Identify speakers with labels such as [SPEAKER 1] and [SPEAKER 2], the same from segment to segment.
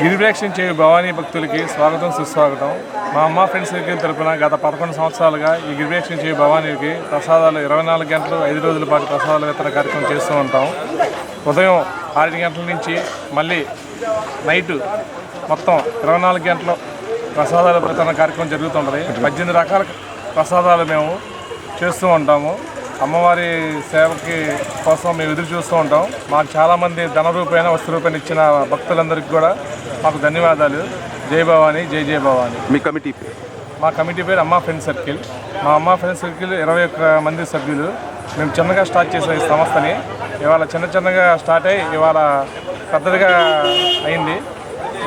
[SPEAKER 1] గిరిప్రదక్షిణ చేయు భవానీ భక్తులకి స్వాగతం సుస్వాగతం. మా అమ్మ ఫ్రెండ్స్ సర్కిల్ తరపున గత 11 సంవత్సరాలుగా ఈ గిరిప్రదక్షిణ చేయు భవానీకి ప్రసాదాలు 24 గంటలు 5 రోజుల పాటు ప్రసాదాల వితరణ కార్యక్రమం చేస్తూ ఉంటాం. ఉదయం 6 గంటల నుంచి మళ్ళీ నైటు మొత్తం 24 గంటలు ప్రసాదాల వితరణ కార్యక్రమం జరుగుతుంటుంది. 18 రకాల ప్రసాదాలు మేము చేస్తూ ఉంటాము. అమ్మవారి సేవకి కోసం మేము ఎదురు చూస్తూ ఉంటాం. మాకు చాలామంది ధన రూపేణ వస్తు రూపేణ ఇచ్చిన భక్తులందరికీ కూడా మాకు ధన్యవాదాలు. జై భవానీ, జై జై భవానీ.
[SPEAKER 2] మీ కమిటీ పేరు?
[SPEAKER 1] మా కమిటీ పేరు అమ్మ ఫ్రెండ్స్ సర్కిల్. మా అమ్మ ఫ్రెండ్స్ సర్కిల్ 21 మంది సభ్యులు. మేము చిన్నగా స్టార్ట్ చేసాం ఈ సంస్థని. ఇవాళ చిన్నగా స్టార్ట్ అయ్యి ఇవాళ పెద్దదిగా అయింది.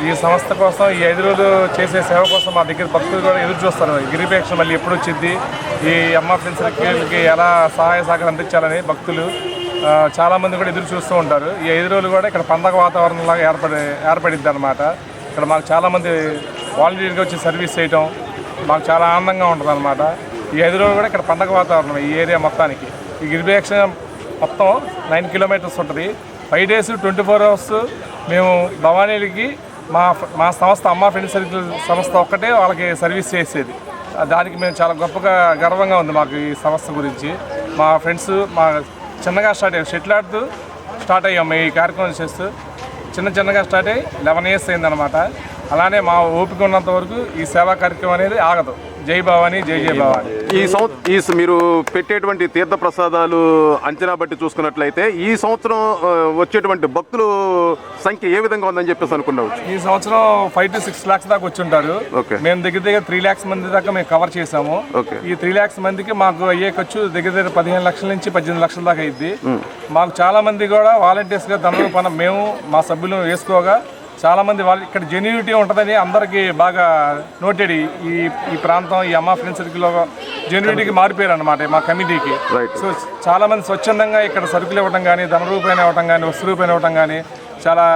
[SPEAKER 1] ఈ సంస్థ కోసం ఈ 5 రోజులు చేసే సేవ కోసం మా దగ్గర భక్తులు కూడా ఎదురు చూస్తారు. గిరిప్రదక్షిణ మళ్ళీ ఎప్పుడు వచ్చింది, ఈ అమ్మ ఫ్రెండ్స్ సర్కిల్కి ఎలా సహాయ సహకారం అందించాలని భక్తులు చాలామంది కూడా ఎదురు చూస్తూ ఉంటారు. ఈ 5 రోజులు కూడా ఇక్కడ పండగ వాతావరణంలాగా ఏర్పడిద్ది అనమాట. ఇక్కడ మాకు చాలామంది వాలంటీర్గా వచ్చి సర్వీస్ చేయటం మాకు చాలా ఆనందంగా ఉంటుంది అనమాట. ఈ 5 రోజులు కూడా ఇక్కడ పండగ వాతావరణం ఈ ఏరియా మొత్తానికి. ఈ గిరిప్రదక్షిణ మొత్తం 9 కిలోమీటర్స్ ఉంటుంది. 5 days 24 hours మేము భవానీలకి మా సంస్థ అమ్మ ఫ్రెండ్స్ సర్కిల్ సంస్థ ఒక్కటే వాళ్ళకి సర్వీస్ చేసేది. దానికి మేము చాలా గర్వంగా ఉంది మాకు ఈ సంస్థ గురించి. మా ఫ్రెండ్స్ చిన్నగా స్టార్ట్ అయ్యాం, షటిల్ ఆడుతూ స్టార్ట్ అయ్యాము. ఈ కార్యక్రమం చేస్తూ చిన్నగా స్టార్ట్ అయ్యి 11 years అయిందనమాట. అలానే మా ఓపిక ఉన్నంత వరకు ఈ సేవా కార్యక్రమం అనేది ఆగదు. జై భవానీ, జై జై భవానీ.
[SPEAKER 2] ఈ మీరు పెట్టేటువంటి తీర్థ ప్రసాదాలు అంచనా బట్టి చూసుకున్నట్లయితే ఈ సంవత్సరం వచ్చేటువంటి భక్తులు సంఖ్య ఏ విధంగా ఉందని చెప్పేసి అనుకున్నావచ్చు?
[SPEAKER 1] ఈ సంవత్సరం 5 to 6 lakhs దాకా వచ్చి ఉంటారు. మేము దగ్గర 3 lakhs మంది దాకా మేము కవర్ చేసాము. ఈ 3 lakhs మందికి మాకు అయ్యే ఖర్చు దగ్గర 15 లక్షల నుంచి 18 లక్షల దాకా అయింది. మాకు చాలా మంది కూడా వాలంటీర్స్గా ధనం మేము మా సభ్యులు వేసుకోగా చాలా మంది వాళ్ళు ఇక్కడ జెన్యూనిటీ ఉంటుందని అందరికీ బాగా నోటెడ్. ఈ ప్రాంతం ఈ అమ్మ ఫ్రెండ్స్ సర్కిల్లో జెన్యూనిటీకి మారిపోయారు అనమాట మా కమిటీకి. సో చాలా మంది స్వచ్ఛందంగా ఇక్కడ సరుకులు ఇవ్వడం కానీ, ధన రూపాయలు ఇవ్వడం కానీ, వస్తు రూపాయలు ఇవ్వడం కానీ చాలా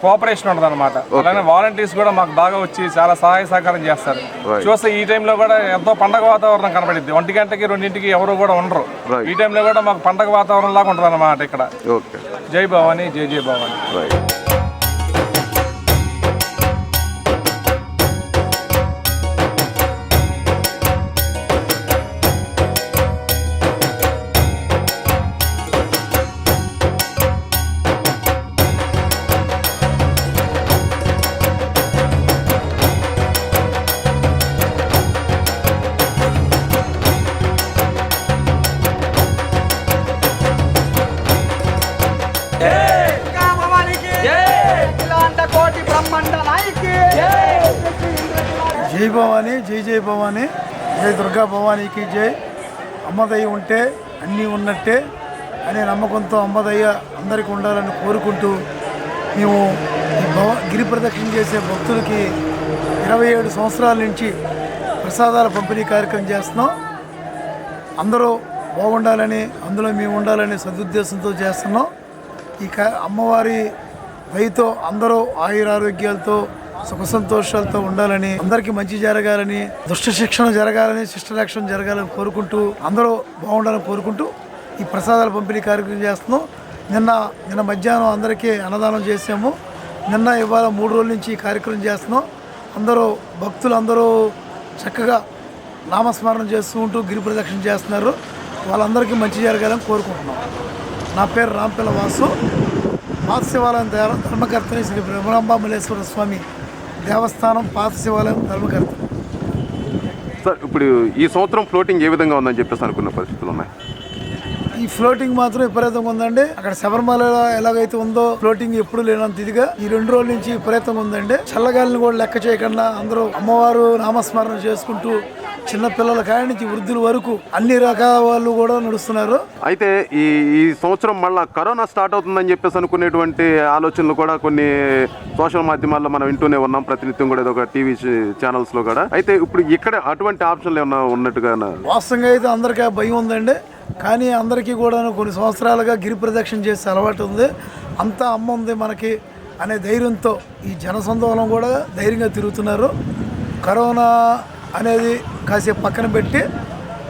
[SPEAKER 1] కోఆపరేషన్ ఉంటుంది అనమాట. అలానే వాలంటీర్స్ కూడా మాకు బాగా వచ్చి చాలా సహాయ సహకారం చేస్తారు. చూస్తే ఈ టైంలో కూడా ఎంతో పండగ వాతావరణం కనపడింది. 1 గంటకి 2ంటికి ఎవరు కూడా ఉండరు. ఈ టైంలో కూడా మాకు పండగ వాతావరణం లాగా ఉంటుంది అనమాట ఇక్కడ. జై భవానీ, జై జై భవానీ.
[SPEAKER 3] జై భవానీ, జై జై భవానీ, జై దుర్గా భవానీకి జై. అమ్మదయ్య ఉంటే అన్నీ ఉన్నట్టే అనే నమ్మకంతో అమ్మదయ్య అందరికీ ఉండాలని కోరుకుంటూ మేము ఈ గిరి ప్రదక్షిణ చేసే భక్తులకి 27 సంవత్సరాల నుంచి ప్రసాదాల పంపిణీ కార్యక్రమం చేస్తున్నాం. అందరూ బాగుండాలని, అందులో మేము ఉండాలని సదుద్దేశంతో చేస్తున్నాం. ఈ అమ్మవారి దయతో అందరూ ఆయురారోగ్యాలతో సుఖ సంతోషాలతో ఉండాలని, అందరికీ మంచి జరగాలని, దుష్ట శిక్షణ జరగాలని, శిష్ట రక్షణ జరగాలని కోరుకుంటూ అందరూ బాగుండాలని కోరుకుంటూ ఈ ప్రసాదాల పంపిణీ కార్యక్రమం చేస్తున్నాం. నిన్న మధ్యాహ్నం అందరికీ అన్నదానం చేసాము. ఇవాళ 3 రోజుల నుంచి ఈ కార్యక్రమం చేస్తున్నాం. భక్తులు అందరూ చక్కగా నామస్మరణ చేస్తూ ఉంటూ గిరి ప్రదక్షిణ చేస్తున్నారు. వాళ్ళందరికీ మంచి జరగాలని కోరుకుంటున్నాం. నా పేరు రాంపిల్ల వాసు, పాత శివాలయం ధర్మకర్తని, శ్రీ బ్రహ్మరాంబామలేశ్వర స్వామి దేవస్థానం పాత శివాలయం ధర్మకర్త.
[SPEAKER 2] సార్, ఇప్పుడు ఈ సంవత్సరం ఫ్లోటింగ్ ఏ విధంగా ఉందని చెప్పేసి అనుకున్న పరిస్థితులు ఉన్నాయి?
[SPEAKER 3] ఈ ఫ్లోటింగ్ మాత్రం విపరీతంగా ఉందండి. అక్కడ శబరిమల ఎలాగైతే ఉందో ఫ్లోటింగ్ ఎప్పుడు లేనంత ఇదిగా ఈ 2 రోజుల నుంచి విపరీతంగా ఉందండి. చల్లగాలిని కూడా లెక్క చేయకుండా అందరూ అమ్మవారు నామస్మరణ చేసుకుంటూ చిన్న పిల్లల కాడి నుంచి వృద్ధుల వరకు అన్ని రకాల వాళ్ళు కూడా నడుస్తున్నారు.
[SPEAKER 2] అయితే ఈ సంవత్సరం మళ్ళీ కరోనా స్టార్ట్ అవుతుందని చెప్పేసి అనుకునేటువంటి ఆలోచనలు కూడా కొన్ని సోషల్ మాధ్యమాల్లో మనం వింటూనే ఉన్నాం. ప్రతినిత్యం కూడా ఒక టీవీ ఛానల్స్ లో కూడా. అయితే ఇప్పుడు ఇక్కడ అటువంటి ఆప్షన్లు ఏమన్నా ఉన్నట్టుగా?
[SPEAKER 3] వాస్తవంగా అయితే అందరికీ భయం ఉందండి. కానీ అందరికీ కూడా కొన్ని సంవత్సరాలుగా గిరి ప్రదక్షిణ చేసే అలవాటు ఉంది. అంతా అమ్మ ఉంది మనకి అనే ధైర్యంతో ఈ జనసందోహం కూడా ధైర్యంగా తిరుగుతున్నారు. కరోనా అనేది కాసేపు పక్కన పెట్టి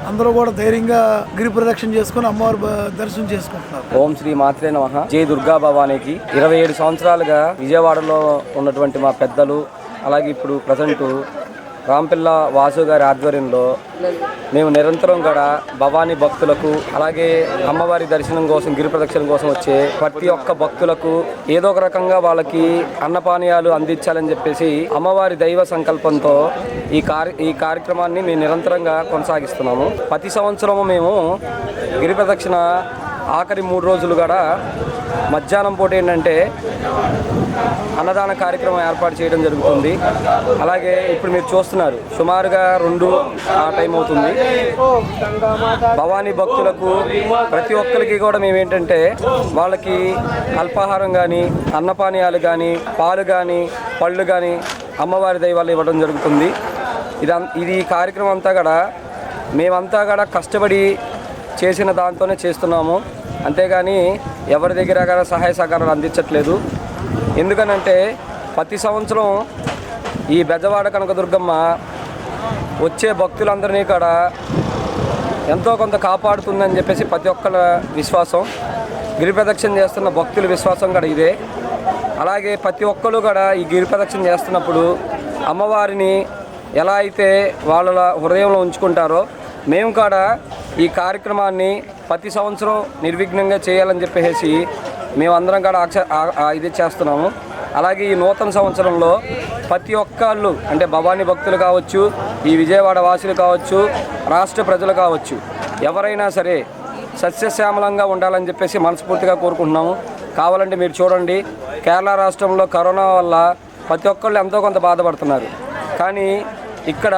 [SPEAKER 3] అందరూ కూడా ధైర్యంగా గిరి ప్రదక్షిణ చేసుకుని అమ్మవారి దర్శనం చేసుకుంటున్నారు.
[SPEAKER 4] ఓం శ్రీ మాత్రే నమః. జై దుర్గా భవానీకి. 27 సంవత్సరాలుగా విజయవాడలో ఉన్నటువంటి మా పెద్దలు, అలాగే ఇప్పుడు ప్రజెంట్ రాంపిల్ల వాసు గారి ఆధ్వర్యంలో మేము నిరంతరం కూడా భవానీ భక్తులకు, అలాగే అమ్మవారి దర్శనం కోసం, గిరి ప్రదక్షిణ కోసం వచ్చే ప్రతి ఒక్క భక్తులకు ఏదో ఒక రకంగా వాళ్ళకి అన్నపానీయాలు అందించాలని చెప్పేసి అమ్మవారి దైవ సంకల్పంతో ఈ కార్యక్రమాన్ని మేము నిరంతరంగా కొనసాగిస్తున్నాము. ప్రతి సంవత్సరము మేము గిరి ప్రదక్షిణ ఆఖరి 3 రోజులు కూడా మధ్యాహ్నం పూట ఏంటంటే అన్నదాన కార్యక్రమం ఏర్పాటు చేయడం జరుగుతుంది. అలాగే ఇప్పుడు మీరు చూస్తున్నారు, సుమారుగా 2 ఆ టైం అవుతుంది. భవానీ భక్తులకు ప్రతి ఒక్కరికి కూడా మేము ఏంటంటే వాళ్ళకి అల్పాహారం కానీ, అన్నపానీయాలు కానీ, పాలు కానీ, పళ్ళు కానీ అమ్మవారి దైవాలు ఇవ్వడం జరుగుతుంది. ఇది కార్యక్రమం అంతా కూడా మేమంతా కూడా కష్టపడి చేసిన దాంతోనే చేస్తున్నాము. అంతేగాని ఎవరి దగ్గర కూడా సహాయ సహకారాలు అందించట్లేదు. ఎందుకనంటే ప్రతి సంవత్సరం ఈ బెజవాడ కనకదుర్గమ్మ వచ్చే భక్తులందరినీ కూడా ఎంతో కొంత కాపాడుతుందని చెప్పేసి ప్రతి ఒక్కరి విశ్వాసం. గిరి ప్రదక్షిణ చేస్తున్న భక్తుల విశ్వాసం కూడా ఇదే. అలాగే ప్రతి ఒక్కరు కూడా ఈ గిరి ప్రదక్షిణ చేస్తున్నప్పుడు అమ్మవారిని ఎలా అయితే వాళ్ళ హృదయంలో ఉంచుకుంటారో మేము కూడా ఈ కార్యక్రమాన్ని ప్రతి సంవత్సరం నిర్విఘ్నంగా చేయాలని చెప్పేసి మేమందరం కూడా ఇది చేస్తున్నాము. అలాగే ఈ నూతన సంవత్సరంలో ప్రతి ఒక్కళ్ళు అంటే భవానీ భక్తులు కావచ్చు, ఈ విజయవాడ వాసులు కావచ్చు, రాష్ట్ర ప్రజలు కావచ్చు, ఎవరైనా సరే సస్యశ్యామలంగా ఉండాలని చెప్పేసి మనస్ఫూర్తిగా కోరుకుంటున్నాము. కావాలంటే మీరు చూడండి, కేరళ రాష్ట్రంలో కరోనా వల్ల ప్రతి ఒక్కళ్ళు ఎంతో కొంత బాధపడుతున్నారు. కానీ ఇక్కడ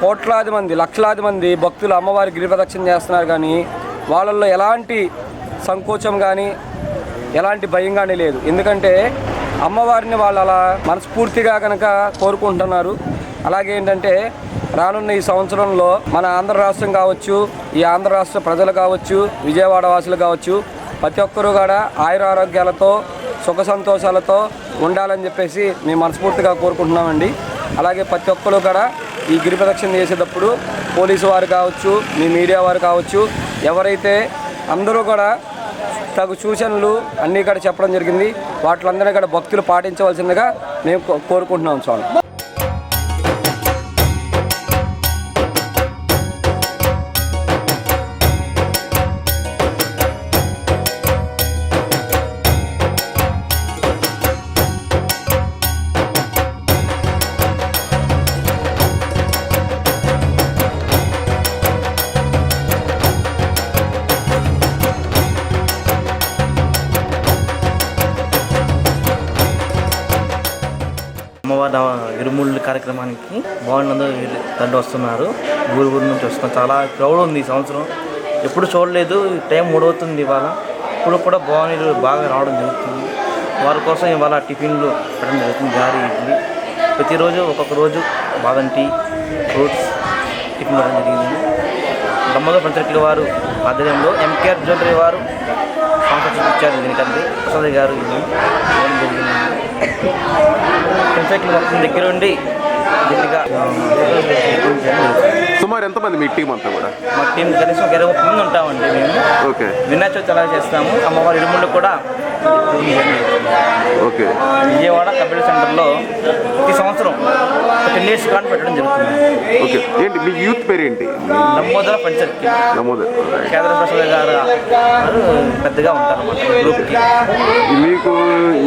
[SPEAKER 4] కోట్లాది మంది, లక్షలాది మంది భక్తులు అమ్మవారి గిరి ప్రదక్షిణ చేస్తున్నారు. కానీ వాళ్ళల్లో ఎలాంటి సంకోచం కానీ, ఎలాంటి భయం కానీ లేదు. ఎందుకంటే అమ్మవారిని వాళ్ళు అలా మనస్ఫూర్తిగా కనుక కోరుకుంటున్నారు. అలాగే ఏంటంటే రానున్న ఈ సంవత్సరంలో మన ఆంధ్ర రాష్ట్రం కావచ్చు, ఈ ఆంధ్ర రాష్ట్ర ప్రజలు కావచ్చు, విజయవాడ వాసులు కావచ్చు, ప్రతి ఒక్కరూ కూడా ఆయురారోగ్యాలతో, సుఖ సంతోషాలతో ఉండాలని చెప్పేసి మేము మనస్ఫూర్తిగా కోరుకుంటున్నామండి. అలాగే ప్రతి ఒక్కరు కూడా ఈ గిరి ప్రదక్షిణ చేసేటప్పుడు పోలీసు వారు కావచ్చు, మీ మీడియా వారు కావచ్చు, ఎవరైతే అందరూ కూడా తగు సూచనలు అన్నీ కూడా చెప్పడం జరిగింది. వాటిలందరినీ కూడా భక్తులు పాటించవలసిందిగా మేము కోరుకుంటున్నాం స్వామి.
[SPEAKER 5] అమ్మవారి ఇరుముళ్ళు కార్యక్రమానికి బాగుండందరూ తండ్రి వస్తున్నారు, ఊరు నుంచి వస్తున్నారు. చాలా క్రౌడ్ ఉంది ఈ సంవత్సరం, ఎప్పుడు చూడలేదు. టైం 3 అవుతుంది ఇవాళ. ఇప్పుడు కూడా భవానీలు బాగా రావడం జరుగుతుంది. వారి కోసం ఇవాళ టిఫిన్లు పెట్టడం జరుగుతుంది, గారి ఇడ్లీ. ప్రతిరోజు ఒక్కొక్క రోజు బాదం టీ, ఫ్రూట్స్ టిఫిన్ పెట్టడం జరిగింది. దమ్మోదర్ పంచర్కిల వారు ఆధ్వర్యంలో ఎంకేఆర్ జ్యువెలరీ వారు స్పాన్సర్షిప్ ఇచ్చారు. దీనికంటే ప్రసాద్ గారు ఇవ్వడం జరిగింది. పంచాయతీలు మొత్తం దగ్గర ఉండి గట్టిగా.
[SPEAKER 2] సుమారు ఎంతమంది మీ టీం అంతా కూడా?
[SPEAKER 5] మా టీం కనీసం 20 మంది ఉంటామండి మేము.
[SPEAKER 2] ఓకే.
[SPEAKER 5] వినాయక చవితి అలా చేస్తాము. అమ్మవారి ఇరుముళ్ళు కూడా
[SPEAKER 2] ఓకే.
[SPEAKER 5] విజయవాడ కబడ్డీ సెంటర్లో ప్రతి సంవత్సరం 10 years కాన్ పెట్టడం జరుగుతుంది.
[SPEAKER 2] ఓకే. ఏంటి మీ యూత్ పేరు ఏంటి?
[SPEAKER 5] దమ్మోదర్ పంచాయతీ.
[SPEAKER 2] దమ్మోదర్.
[SPEAKER 5] కేంద్ర ప్రసాద్ గారు పెద్దగా ఉంటారు అన్నమాట గ్రూప్కి.
[SPEAKER 2] మీకు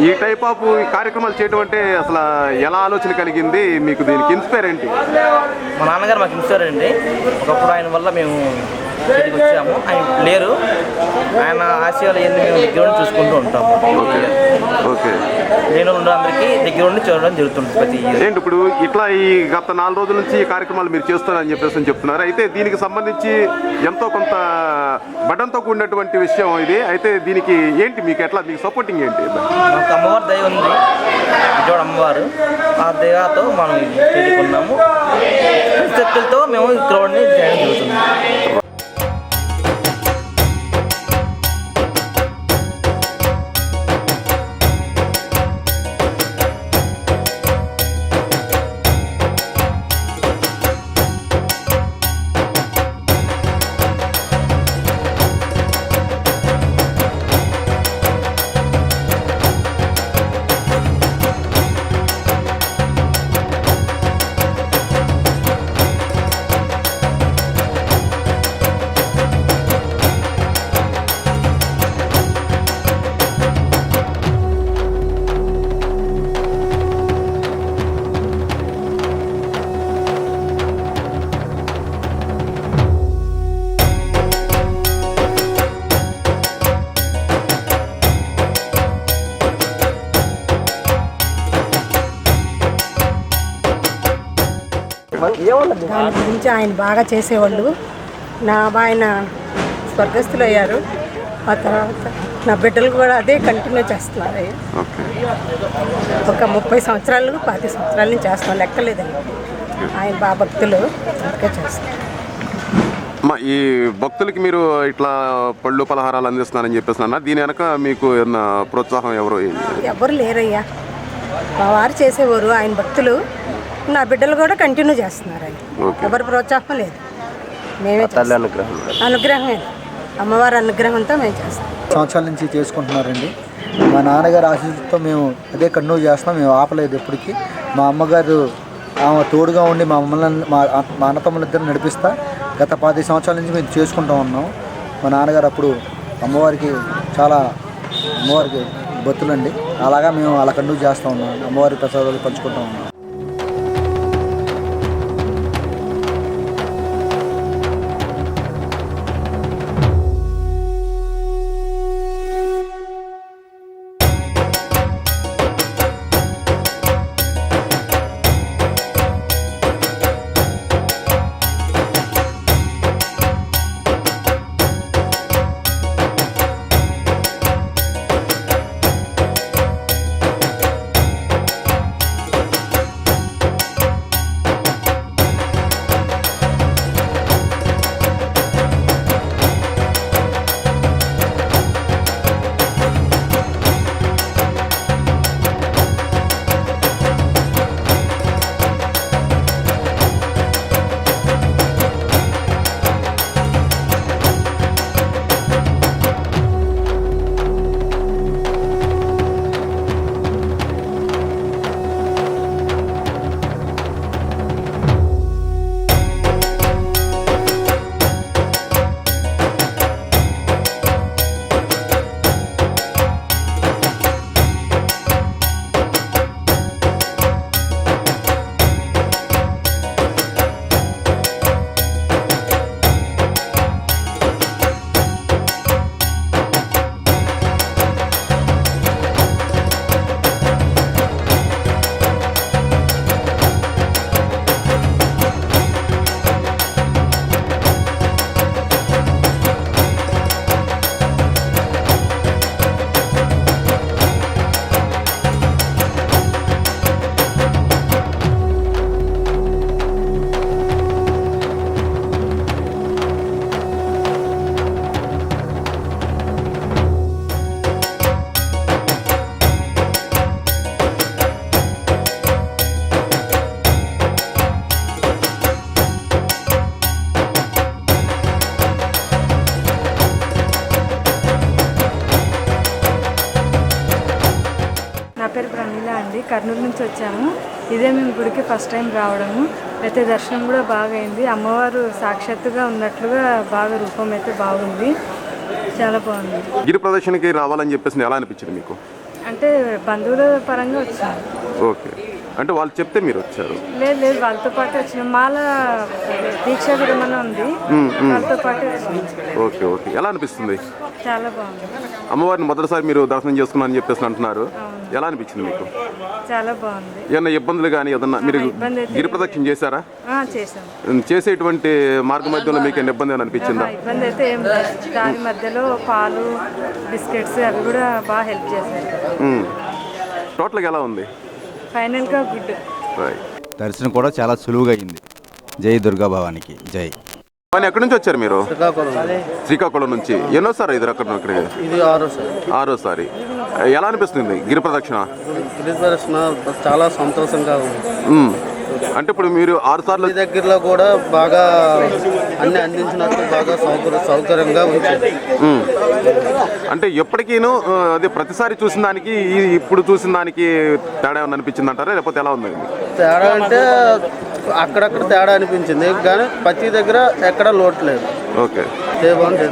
[SPEAKER 2] ఈ టైప్ ఆఫ్ కార్యక్రమాలు చేయడం అంటే అసలు ఎలా ఆలోచన కలిగింది? మీకు దీనికి ఇన్స్పైర్ ఏంటి?
[SPEAKER 5] మా నాన్నగారు మాకు ఇన్స్పైర్ అండి. ఒకప్పుడు ఆయన వల్ల మేము ఇక్కడికి వచ్చాము. ఆయన లేరు, ఆయన ఆశయాలు ఎన్ని మేము దగ్గర ఉండి చూసుకుంటూ ఉంటాము.
[SPEAKER 2] ఓకే.
[SPEAKER 5] నేను అందరికీ దగ్గర ఉండి చూడడం జరుగుతుంది ప్రతి ఇయర్.
[SPEAKER 2] ఏంటి ఇప్పుడు ఇట్లా ఈ గత 4 రోజుల నుంచి ఈ కార్యక్రమాలు మీరు చేస్తారని చెప్పేసి చెప్తున్నారు. అయితే దీనికి సంబంధించి ఎంతో కొంత బటన్తో కూడినటువంటి విషయం ఇది. అయితే దీనికి ఏంటి మీకు ఎట్లా మీకు సపోర్టింగ్ ఏంటి?
[SPEAKER 5] మాకు అమ్మవారి దయ ఉంది, విజయవాడ అమ్మవారు. ఆ దయతో మనం చేరుకున్నాము. శక్తులతో మేము ఈ క్రౌడ్ని చేయడం జరుగుతుంది.
[SPEAKER 6] దాని గురించి ఆయన బాగా చేసేవాళ్ళు. ఆయన స్వర్గస్థులు అయ్యారు. ఆ తర్వాత నా బిడ్డలు కూడా అదే కంటిన్యూ చేస్తున్నారు. ఒక 30 సంవత్సరాలు 20 సంవత్సరాల నుంచి చేస్తున్నాం, లెక్కలేదండి. ఆయన బాగా భక్తులు అందుకే చేస్తారు.
[SPEAKER 2] ఈ భక్తులకి మీరు ఇట్లా పళ్ళు పలహారాలు అందిస్తున్నారని చెప్పేస్తున్నా, దీని వెనక మీకు ఏమన్నా ప్రోత్సాహం
[SPEAKER 6] ఎవరు లేరయ్యా. మా వారు చేసేవారు, ఆయన భక్తులు. నా బిడ్డలు కూడా కంటిన్యూ చేస్తున్నారు. ఆయన ఎవరి ప్రోత్సాహం లేదు, మేమే అనుగ్రహమే, అమ్మవారి అనుగ్రహంతో మేము చేస్తాం.
[SPEAKER 7] సంవత్సరాల నుంచి చేసుకుంటున్నారండి. మా నాన్నగారి ఆశీస్సుతో మేము అదే కంటిన్యూ చేస్తాం. మేము ఆపలేదు ఎప్పటికీ. మా అమ్మగారు ఆమె తోడుగా ఉండి మా మమ్మల్ని మా అన్నతమ్ములు ఇద్దరు నడిపిస్తా గత 10 సంవత్సరాల నుంచి మేము చేసుకుంటూ ఉన్నాం. మా నాన్నగారు అప్పుడు అమ్మవారికి భక్తులండి. అలాగా మేము అలా కంటిన్యూ చేస్తూ ఉన్నాం. అమ్మవారి ప్రసాదాలు పంచుకుంటూ ఉన్నాం.
[SPEAKER 8] కర్నూలు నుంచి వచ్చాము. ఇదే మేము గుడికి ఫస్ట్ టైం రావడము. అయితే దర్శనం కూడా బాగా అయింది. అమ్మవారు సాక్షాత్తుగా ఉన్నట్లుగా బాగా రూపం అయితే బాగుంది, చాలా బాగుంది.
[SPEAKER 2] గిరి ప్రదర్శనకి రావాలని చెప్పేసి ఎలా అనిపించింది మీకు?
[SPEAKER 8] అంటే బంధువుల పరంగా వచ్చాము.
[SPEAKER 2] ఓకే, అంటే వాళ్ళు చెప్తే మీరు వచ్చారు?
[SPEAKER 8] లేదు, వాళ్ళతో పాటు వచ్చినాం. మాల దీక్ష విరమణ ఉంది, వాళ్ళతో పాటు వచ్చినాం.
[SPEAKER 2] ఓకే ఓకే, ఎలా అనిపిస్తుంది?
[SPEAKER 8] చాలా బాగుంది.
[SPEAKER 2] అమ్మవారిని మొదటిసారి మీరు దర్శనం చేసుకున్నారని చెప్పేసి అంటున్నారు, ఎలా అనిపించింది మీకు?
[SPEAKER 8] చాలా బాగుంది.
[SPEAKER 2] ఏమన్నా ఇబ్బందులు కానీ ఏదన్నా మీరు గిరి ప్రదక్షిణ చేశారా?
[SPEAKER 8] చేసాం.
[SPEAKER 2] చేసేటువంటి మార్గ మధ్యలో మీకు ఏమైనా ఇబ్బంది ఏమైనా అనిపించిందా?
[SPEAKER 8] ఇబ్బంది అయితే ఏం లేదు. దాని మధ్యలో పాలు, బిస్కెట్స్ అవి కూడా బాగా హెల్ప్ చేశారు.
[SPEAKER 2] టోటల్గా ఎలా ఉంది?
[SPEAKER 8] ఫైనల్గా గుడ్.
[SPEAKER 9] దర్శనం కూడా చాలా సులువుగా అయింది. జై దుర్గా భవానికి జై.
[SPEAKER 2] ఎక్కడి నుంచి వచ్చారు మీరు? శ్రీకాకుళం నుంచి. ఎన్నోసారి ఇది అక్కడ?
[SPEAKER 10] ఇది
[SPEAKER 2] ఆరోసారి. ఎలా అనిపిస్తుంది గిరి ప్రదక్షిణ?
[SPEAKER 10] గిరి ప్రదక్షిణ చాలా సంతోషంగా ఉంది.
[SPEAKER 2] అంటే ఇప్పుడు మీరు 6 సార్లు
[SPEAKER 10] దగ్గరలో కూడా బాగా అన్ని అందించినట్టు బాగా సౌకర్యంగా ఉంది.
[SPEAKER 2] అంటే ఎప్పటికీను అదే ప్రతిసారి చూసిన దానికి ఇప్పుడు చూసిన దానికి తేడా ఏమన్నా అనిపించింది అంటారా, లేకపోతే ఎలా ఉంది?
[SPEAKER 10] తేడా అంటే అక్కడక్కడ తేడా అనిపించింది, కానీ ప్రతి దగ్గర ఎక్కడ లోటు లేదు.
[SPEAKER 2] ఓకే,
[SPEAKER 10] బాగుంది.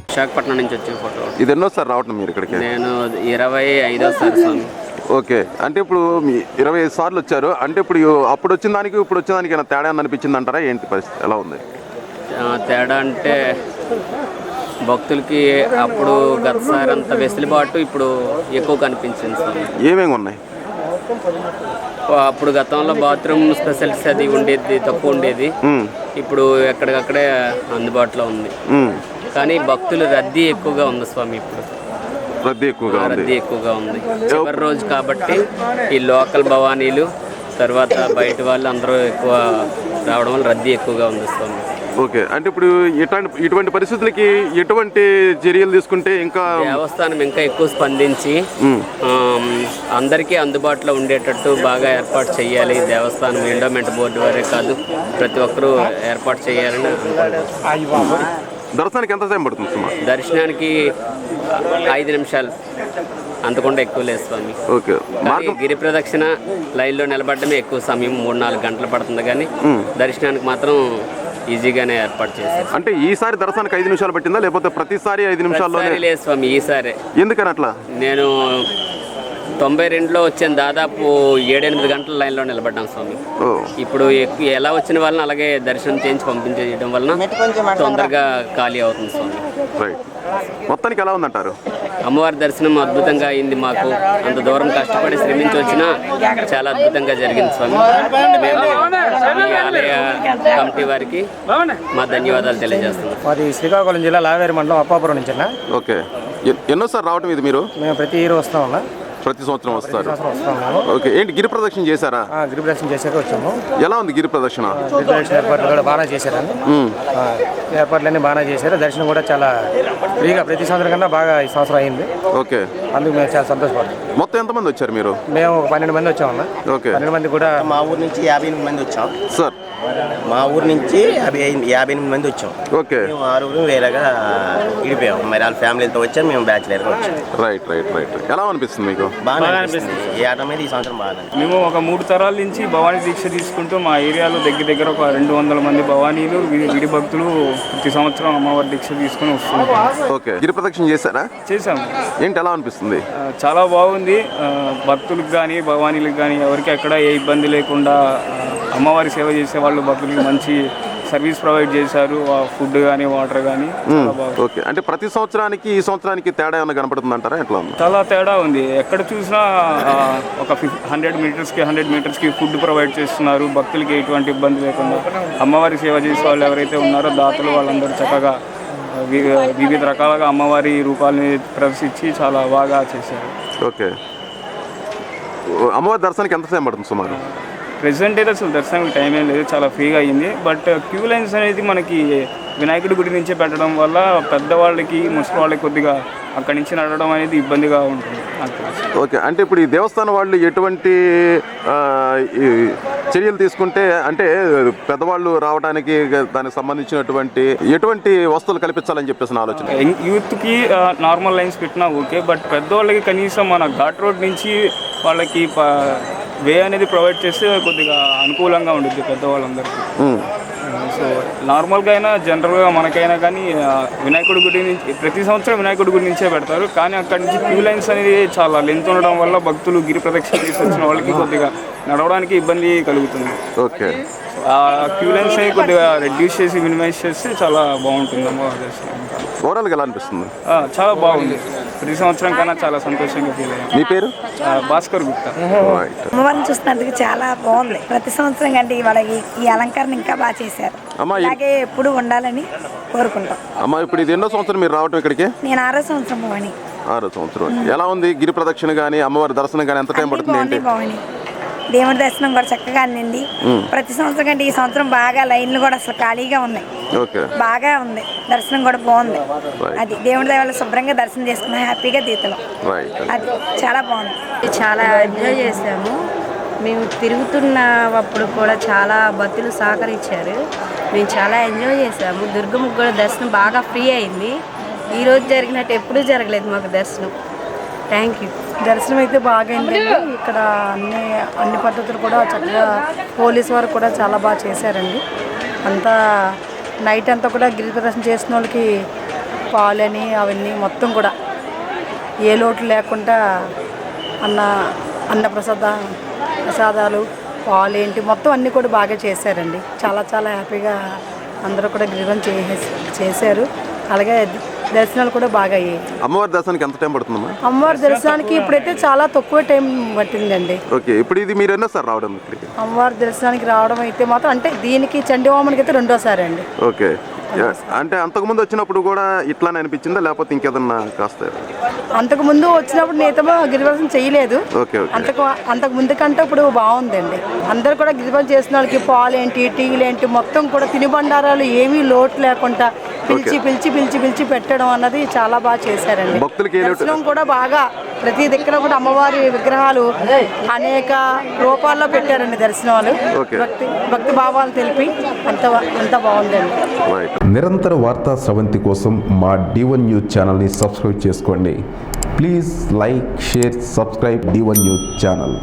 [SPEAKER 11] విశాఖపట్నం నుంచి వచ్చే ఫోటో.
[SPEAKER 2] ఇది ఎన్నోసారి రావటం మీరు ఇక్కడికి?
[SPEAKER 11] నేను 25వ స్వామి.
[SPEAKER 2] ఓకే, అంటే ఇప్పుడు 25 సార్లు వచ్చారు. అంటే ఇప్పుడు అప్పుడు వచ్చిన దానికి ఇప్పుడు వచ్చిన దానికి తేడా అనిపించింది అంటారా, ఏంటి పరిస్థితి ఎలా ఉంది?
[SPEAKER 11] తేడా అంటే భక్తులకి అప్పుడు గతసారి అంత వెసులుబాటు ఇప్పుడు ఎక్కువ కనిపించింది స్వామి.
[SPEAKER 2] ఏమేమి ఉన్నాయి?
[SPEAKER 11] అప్పుడు గతంలో బాత్రూమ్ స్పెషలిటీస్ అది ఉండేది, తక్కువ ఉండేది. ఇప్పుడు ఎక్కడికక్కడే అందుబాటులో ఉంది. కానీ భక్తులు రద్దీ ఎక్కువగా ఉంది స్వామి. ఇప్పుడు రద్దీ ఎక్కువగా ఉంది. చివరి రోజు కాబట్టి ఈ లోకల్ భవానీలు తర్వాత బయట వాళ్ళు అందరూ ఎక్కువ రావడం వల్ల రద్దీ ఎక్కువగా ఉంది స్వామి.
[SPEAKER 2] ఓకే, అంటే ఇప్పుడు ఇటువంటి పరిస్థితులకి ఎటువంటి చర్యలు తీసుకుంటే ఇంకా
[SPEAKER 11] దేవస్థానం ఇంకా ఎక్కువ స్పందించి అందరికీ అందుబాటులో ఉండేటట్టు బాగా ఏర్పాటు చేయాలి. దేవస్థానం ఎండోమెంట్ బోర్డు వారే కాదు, ప్రతి ఒక్కరూ ఏర్పాటు చేయాలని అనుకుంటున్నాను.
[SPEAKER 2] దర్శనానికి ఎంత టైం పడుతుంది సుమారు?
[SPEAKER 11] దర్శనానికి 5 నిమిషాలు, అంతకుండా ఎక్కువ లేదు స్వామి.
[SPEAKER 2] ఓకే,
[SPEAKER 11] గిరి ప్రదక్షిణ లైన్లో నిలబడమే ఎక్కువ సమయం, 3-4 గంటలు పడుతుంది. కానీ దర్శనానికి మాత్రం ఈజీగానే ఏర్పాటు చేశారు.
[SPEAKER 2] అంటే ఈసారి దర్శనానికి 5 నిమిషాలు పట్టిందా, లేకపోతే ప్రతిసారి 5 నిమిషాల్లో?
[SPEAKER 11] లేదు స్వామి, ఈసారి.
[SPEAKER 2] ఎందుకని అట్లా?
[SPEAKER 11] నేను 92లో వచ్చాను, దాదాపు 7-8 గంటల లైన్లో నిలబడ్డాను స్వామి. ఇప్పుడు ఎలా వచ్చిన వాళ్ళని అలాగే దర్శనం చేయించి పంపించేయడం వలన తొందరగా ఖాళీ అవుతుంది స్వామి.
[SPEAKER 2] రైట్, మొత్తానికి ఎలా ఉందంటారు?
[SPEAKER 11] అమ్మవారి దర్శనం అద్భుతంగా అయింది. మాకు అంత దూరం కష్టపడి శ్రమించి వచ్చినా చాలా అద్భుతంగా జరిగింది స్వామి. మేము ఈ ఆలయ కమిటీ వారికి మా ధన్యవాదాలు తెలియజేస్తున్నాం.
[SPEAKER 12] మాది శ్రీకాకుళం జిల్లా లావేరు మండలం అప్పాపురం నుంచి.
[SPEAKER 2] ఓకే, ఎన్నోసారి రావటం ఇది మీరు?
[SPEAKER 12] మేము ప్రతి ఇయర్ వస్తామన్నా.
[SPEAKER 2] ప్రతి సంవత్సరం వస్తారు. ఓకే, ఏంటి గిరి ప్రదక్షిణ చేశారా?
[SPEAKER 12] గిరి ప్రదక్షిణ చేశాక వచ్చాము.
[SPEAKER 2] ఎలా ఉంది గిరి ప్రదక్షిణ?
[SPEAKER 12] గిరి ప్రదక్షిణ ఏర్పాట్లు కూడా బాగా చేశారండి. ఏర్పాట్లన్నీ బాగా చేశారు. దర్శనం కూడా చాలా ఫ్రీగా ప్రతి సంవత్సరం కన్నా బాగా ఈ సంవత్సరం అయింది.
[SPEAKER 2] ఓకే,
[SPEAKER 12] అందుకు మేము చాలా సంతోషపడతాం.
[SPEAKER 2] మొత్తం ఎంతమంది వచ్చారు మీరు?
[SPEAKER 12] మేము 12 మంది వచ్చామన్నా.
[SPEAKER 2] ఓకే,
[SPEAKER 12] 12 మంది కూడా
[SPEAKER 10] మా ఊరు నుంచి 58 మంది వచ్చాం
[SPEAKER 2] సార్.
[SPEAKER 10] మా ఊరు నుంచి 58 మంది వచ్చాం.
[SPEAKER 2] ఓకే,
[SPEAKER 10] మేము 6 వేరేగా విడిపోయాం. మరి వాళ్ళ ఫ్యామిలీతో వచ్చాం, మేము బ్యాచిలర్గా వచ్చాం.
[SPEAKER 2] Right right right. ఎలా అనిపిస్తుంది మీకు?
[SPEAKER 10] బాగా అనిపిస్తుంది. ఈ ఆట మీద ఈ సంవత్సరం బాగా.
[SPEAKER 1] మేము ఒక 3 తరాల నుంచి భవానీ దీక్ష తీసుకుంటూ మా ఏరియాలో దగ్గర ఒక 200 మంది భవానీలు విడి భక్తులు ప్రతి సంవత్సరం అమ్మవారి దీక్ష తీసుకుని వస్తున్నాం.
[SPEAKER 2] ఓకే, గిరి ప్రదక్షిణ చేశారా?
[SPEAKER 1] చేశాము.
[SPEAKER 2] ఏంటి ఎలా అనిపిస్తుంది?
[SPEAKER 1] చాలా బాగుంది. భక్తులకు కానీ భవానీలకు కానీ ఎవరికి ఎక్కడ ఏ ఇబ్బంది లేకుండా అమ్మవారి సేవ చేసే వాళ్ళు భక్తులకి మంచి సర్వీస్ ప్రొవైడ్ చేశారు. ఫుడ్ కానీ వాటర్ కానీ.
[SPEAKER 2] ఓకే, అంటే ప్రతి సంవత్సరానికి ఈ సంవత్సరానికి తేడా ఏమైనా కనపడుతుంది అంటారా? ఎట్లా ఉంది?
[SPEAKER 1] చాలా తేడా ఉంది. ఎక్కడ చూసినా ఒక 100 మీటర్స్కి ఫుడ్ ప్రొవైడ్ చేస్తున్నారు. భక్తులకి ఎటువంటి ఇబ్బంది లేకుండా అమ్మవారి సేవ చేసే వాళ్ళు ఎవరైతే ఉన్నారో దాతలు వాళ్ళందరూ చక్కగా వివిధ రకాలుగా అమ్మవారి రూపాలని ప్రదర్శించి చాలా బాగా చేశారు.
[SPEAKER 2] ఓకే, అమ్మవారి దర్శనానికి ఎంత టైం పడుతుంది సుమారు?
[SPEAKER 1] ప్రెసిడెంట్ అయితే అసలు దర్శనానికి టైం ఏం లేదు, చాలా ఫ్రీగా అయింది. బట్ క్యూ లైన్స్ అనేది మనకి వినాయకుడి గుడి నుంచే పెట్టడం వల్ల పెద్దవాళ్ళకి ముసలి వాళ్ళకి కొద్దిగా అక్కడి నుంచి నడవడం అనేది ఇబ్బందిగా ఉంటుంది.
[SPEAKER 2] ఓకే, అంటే ఇప్పుడు ఈ దేవస్థానం వాళ్ళు ఎటువంటి చర్యలు తీసుకుంటే, అంటే పెద్దవాళ్ళు రావడానికి దానికి సంబంధించినటువంటి ఎటువంటి వస్తువులు కల్పించాలని చెప్పేసి ఆలోచన?
[SPEAKER 1] యూత్కి నార్మల్ లైన్స్ పెట్టినా ఓకే, బట్ పెద్దవాళ్ళకి కనీసం మన ఘాట్ రోడ్ నుంచి వాళ్ళకి వే అనేది ప్రొవైడ్ చేస్తే కొద్దిగా అనుకూలంగా ఉంటుంది పెద్దవాళ్ళందరికీ. సో నార్మల్గా అయినా జనరల్గా మనకైనా కానీ వినాయకుడి గుడి నుంచి ప్రతి సంవత్సరం వినాయకుడి గుడి నుంచే పెడతారు. కానీ అక్కడి నుంచి క్యూ లైన్స్ అనేది చాలా లెంత్ ఉండడం వల్ల భక్తులు గిరి ప్రదక్షిణ చేసి వచ్చిన వాళ్ళకి కొద్దిగా నడవడానికి ఇబ్బంది కలుగుతుంది.
[SPEAKER 2] ఓకే,
[SPEAKER 1] ఆ క్యూ లైన్స్ ని కొద్దిగా రెడ్యూస్ చేసి మినిమైజ్ చేస్తే చాలా బాగుంటుంది అమ్మవారి దర్శనం.
[SPEAKER 2] ఓవరాల్గా ఎలా అనిపిస్తుంది?
[SPEAKER 1] చాలా బాగుంది. ప్రతి సంవత్సరం కన్నా చాలా సంతోషంగా ఫీల్ అయ్యాను.
[SPEAKER 2] మీ పేరు?
[SPEAKER 1] భాస్కర్ గుప్తా.
[SPEAKER 6] అమ్మవారిని చూసినందుకు చాలా బాగుంది. ప్రతి సంవత్సరం కంటే ఇవాళ ఈ అలంకరణ ఇంకా బాగా చేశారు. అలాగే ఎప్పుడు ఉండాలని కోరుకుంటాం.
[SPEAKER 2] అమ్మా, ఇప్పుడు ఇది ఎన్నో సంవత్సరం మీరు రావటం ఇక్కడికి?
[SPEAKER 6] నేను 6వ సంవత్సరం భవాని.
[SPEAKER 2] 6వ సంవత్సరం. ఎలా ఉంది గిరి ప్రదక్షిణ కానీ అమ్మవారి దర్శనం కానీ ఎంత టైం పడుతుంది?
[SPEAKER 6] భవాని దేవుడి దర్శనం కూడా చక్కగా అందింది. ప్రతి సంవత్సరం కంటే ఈ సంవత్సరం బాగా లైన్లు కూడా అసలు ఖాళీగా ఉన్నాయి. బాగా ఉంది, దర్శనం కూడా బాగుంది. అది దేవుడి దయ వల్ల శుభ్రంగా దర్శనం చేసుకున్నాం, హ్యాపీగా తీతలం. అది చాలా బాగుంది.
[SPEAKER 8] చాలా ఎంజాయ్ చేసాము. మేము తిరుగుతున్నప్పుడు కూడా చాలా భక్తులు సహకరించారు. మేము చాలా ఎంజాయ్ చేసాము. దుర్గమ్మకు కూడా దర్శనం బాగా ఫ్రీ అయింది. ఈరోజు జరిగినట్టు ఎప్పుడూ జరగలేదు మాకు దర్శనం. Thank you.
[SPEAKER 6] దర్శనం అయితే బాగా అయిందండి. ఇక్కడ అన్ని పద్ధతులు కూడా చక్కగా పోలీసు వారు కూడా చాలా బాగా చేశారండి. అంతా నైట్ అంతా కూడా గిరి ప్రదర్శన చేసిన వాళ్ళకి పాలని అవన్నీ మొత్తం కూడా ఏ లోటు లేకుండా ప్రసాదాలు పాలు ఏంటి మొత్తం అన్నీ కూడా బాగా చేశారండి. చాలా చాలా హ్యాపీగా అందరూ కూడా గిరివన్ చేశారు. అలాగే దర్శనాలు కూడా బాగా అయ్యాయి.
[SPEAKER 2] అమ్మవారి దర్శనానికి ఎంత టైం పడుతుందమ్మా?
[SPEAKER 6] అమ్మవారి దర్శనానికి ఇప్పుడైతే చాలా తక్కువ టైం పట్టిందండి.
[SPEAKER 2] ఓకే, ఇప్పుడు ఇది మీరు ఎన్నోసారి రావడం ఇక్కడికి?
[SPEAKER 6] అమ్మవారి దర్శనానికి రావడం అయితే మాత్రం అంటే దీనికి చండీవామనికి అయితే రెండోసారి అండి.
[SPEAKER 2] ఓకే, అంటే అంతకుముందు వచ్చినప్పుడు కూడా ఇట్లానే అనిపించిందా లేకపోతే ఇంకేదన్నా కాస్త?
[SPEAKER 6] అంతకుముందు వచ్చినప్పుడు నేతమో గిరిప్రదక్షిణ చేయలేదు.
[SPEAKER 2] ఓకే,
[SPEAKER 6] అంతకు ముందు కంటే ఇప్పుడు బాగుందండి. అందరు కూడా గిరిప్రదక్షిణ చేసిన వాళ్ళకి పాలు ఏంటి, టీలు ఏంటి, మొత్తం కూడా తినుబండారాలు ఏమీ లోటు లేకుండా పిలిచి పిలిచి పిలిచి పిలిచి పెట్టడం అన్నది చాలా బాగా చేశారండి. దర్శనం కూడా బాగా ప్రతి దగ్గర కూడా అమ్మవారి విగ్రహాలు అనేక రూపాల్లో పెట్టారండి. దర్శనాలు భక్తి భావాలు తెలిపి అంత బాగుందండి.
[SPEAKER 13] నిరంతర వార్తా స్రవంతి కోసం మా D1 న్యూస్ ఛానల్ని సబ్స్క్రైబ్ చేసుకోండి. Please like, share, subscribe D1 news channel.